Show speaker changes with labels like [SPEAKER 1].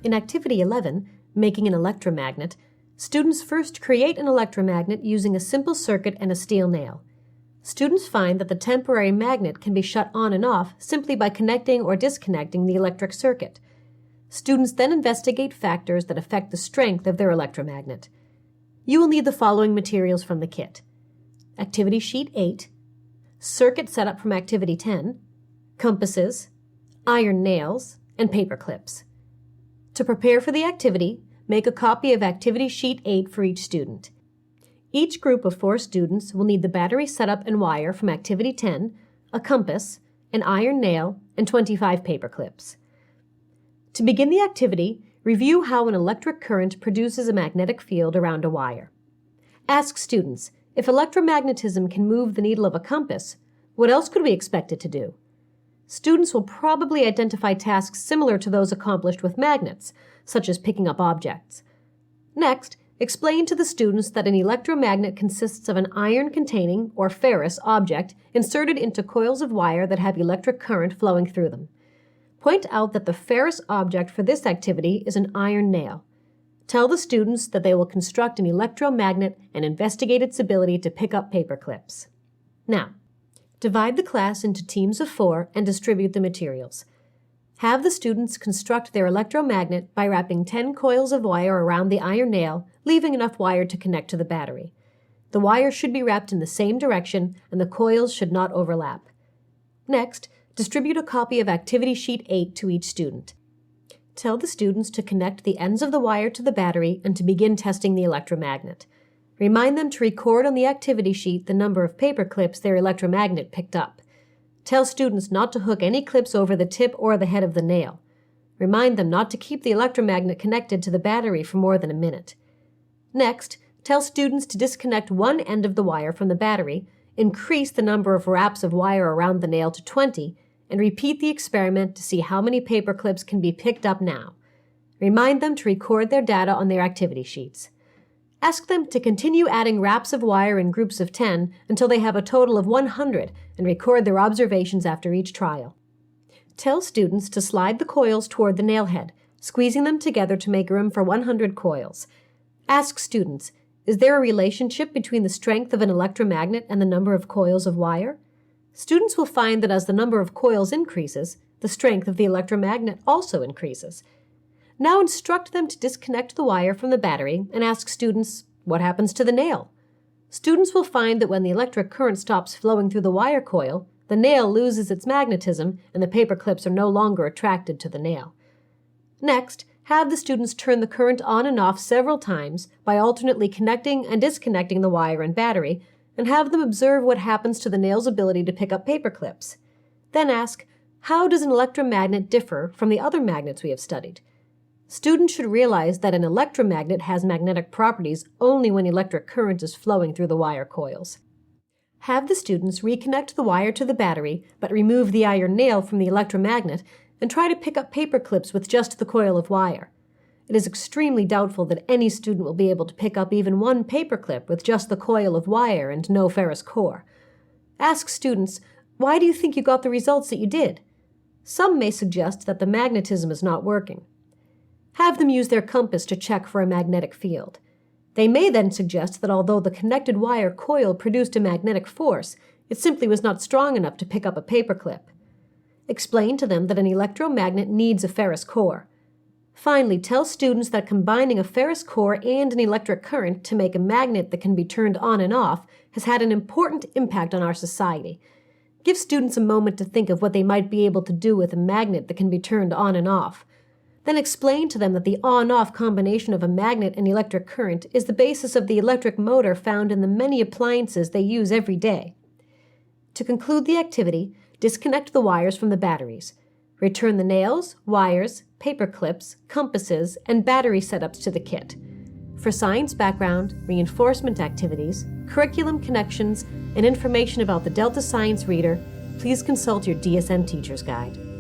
[SPEAKER 1] In Activity 11, Making an Electromagnet, students first create an electromagnet using a simple circuit and a steel nail. Students find that the temporary magnet can be shut on and off simply by connecting or disconnecting the electric circuit. Students then investigate factors that affect the strength of their electromagnet. You will need the following materials from the kit: Activity Sheet 8, circuit setup from Activity 10, compasses, iron nails, and paper clips. To prepare for the activity, make a copy of Activity Sheet 8 for each student. Each group of 4 students will need the battery setup and wire from Activity 10, a compass, an iron nail, and 25 paper clips. To begin the activity, review how an electric current produces a magnetic field around a wire. Ask students, if electromagnetism can move the needle of a compass, what else could we expect it to do? Students will probably identify tasks similar to those accomplished with magnets, such as picking up objects. Next, explain to the students that an electromagnet consists of an iron-containing, or ferrous, object inserted into coils of wire that have electric current flowing through them. Point out that the ferrous object for this activity is an iron nail. Tell the students that they will construct an electromagnet and investigate its ability to pick up paper clips. Now, divide the class into teams of 4 and distribute the materials. Have the students construct their electromagnet by wrapping 10 coils of wire around the iron nail, leaving enough wire to connect to the battery. The wire should be wrapped in the same direction and the coils should not overlap. Next, distribute a copy of Activity Sheet 8 to each student. Tell the students to connect the ends of the wire to the battery and to begin testing the electromagnet. Remind them to record on the activity sheet the number of paper clips their electromagnet picked up. Tell students not to hook any clips over the tip or the head of the nail. Remind them not to keep the electromagnet connected to the battery for more than a minute. Next, tell students to disconnect one end of the wire from the battery, increase the number of wraps of wire around the nail to 20, and repeat the experiment to see how many paper clips can be picked up now. Remind them to record their data on their activity sheets. Ask them to continue adding wraps of wire in groups of 10 until they have a total of 100 and record their observations after each trial. Tell students to slide the coils toward the nail head, squeezing them together to make room for 100 coils. Ask students, is there a relationship between the strength of an electromagnet and the number of coils of wire? Students will find that as the number of coils increases, the strength of the electromagnet also increases. Now instruct them to disconnect the wire from the battery and ask students, what happens to the nail? Students will find that when the electric current stops flowing through the wire coil, the nail loses its magnetism and the paper clips are no longer attracted to the nail. Next, have the students turn the current on and off several times by alternately connecting and disconnecting the wire and battery, and have them observe what happens to the nail's ability to pick up paper clips. Then ask, how does an electromagnet differ from the other magnets we have studied? Students should realize that an electromagnet has magnetic properties only when electric current is flowing through the wire coils. Have the students reconnect the wire to the battery, but remove the iron nail from the electromagnet, and try to pick up paper clips with just the coil of wire. It is extremely doubtful that any student will be able to pick up even one paper clip with just the coil of wire and no ferrous core. Ask students, why do you think you got the results that you did? Some may suggest that the magnetism is not working. Have them use their compass to check for a magnetic field. They may then suggest that although the connected wire coil produced a magnetic force, it simply was not strong enough to pick up a paper clip. Explain to them that an electromagnet needs a ferrous core. Finally, tell students that combining a ferrous core and an electric current to make a magnet that can be turned on and off has had an important impact on our society. Give students a moment to think of what they might be able to do with a magnet that can be turned on and off. Then explain to them that the on-off combination of a magnet and electric current is the basis of the electric motor found in the many appliances they use every day. To conclude the activity, disconnect the wires from the batteries. Return the nails, wires, paper clips, compasses, and battery setups to the kit. For science background, reinforcement activities, curriculum connections, and information about the Delta Science Reader, please consult your DSM Teacher's Guide.